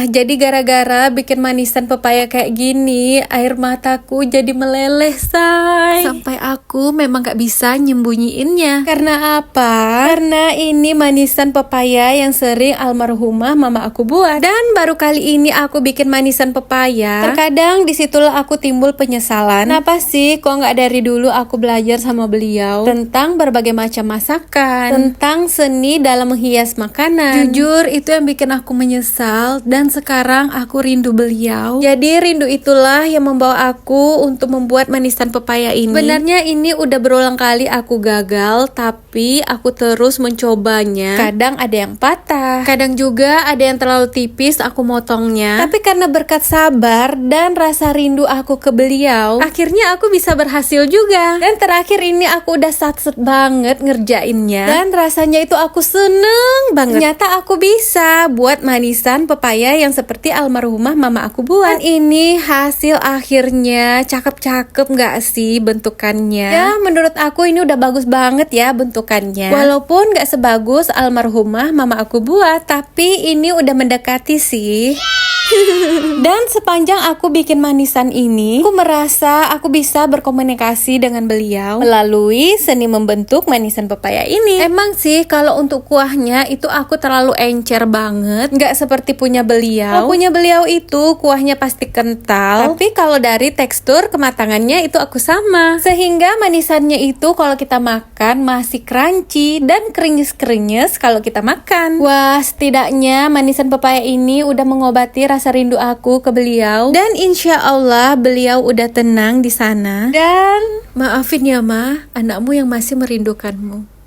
jadi gara-gara bikin manisan pepaya kayak gini, air mataku jadi meleleh, say. Sampai aku memang gak bisa nyembunyiinnya. Karena apa? Karena ini manisan pepaya yang sering almarhumah mama aku buat. Dan baru kali ini aku bikin manisan pepaya. Terkadang disitulah aku timbul penyesalan. Kenapa sih kok gak dari dulu aku belajar sama beliau tentang berbagai macam masakan, tentang seni dalam menghias makanan. Jujur itu yang bikin aku menyesal, dan sekarang aku rindu beliau. Jadi rindu itulah yang membawa aku untuk membuat manisan pepaya ini. Sebenarnya ini udah berulang kali aku gagal, tapi aku terus mencobanya. Kadang ada yang patah, kadang juga ada yang terlalu tipis aku motongnya. Tapi karena berkat sabar dan rasa rindu aku ke beliau, akhirnya aku bisa berhasil juga. Dan terakhir ini aku udah satset banget ngerjainnya, dan rasanya itu aku seneng banget. Ternyata aku bisa buat manisan pepaya yang seperti almarhumah mama aku buat. Dan ini hasil akhirnya cakep-cakep gak sih bentukannya? Ya menurut aku ini udah bagus banget ya bentukannya. Walaupun gak sebagus almarhumah mama aku buat, tapi ini udah mendekati sih. Dan sepanjang aku bikin manisan ini, aku merasa aku bisa berkomunikasi dengan beliau melalui seni membentuk manisan pepaya ini. Emang sih kalau untuk kuahnya itu aku terlalu encer banget, nggak seperti punya beliau. Kalau punya beliau itu kuahnya pasti kental, tapi kalau dari tekstur kematangannya itu aku sama. Sehingga manisannya itu kalau kita makan masih crunchy dan krenyes-krenyes kalau kita makan. Wah, setidaknya manisan pepaya ini udah mengobati rasa rindu aku ke beliau, dan insya Allah beliau udah tenang di sana. Dan maafin ya Ma, anakmu yang masih merindukanmu.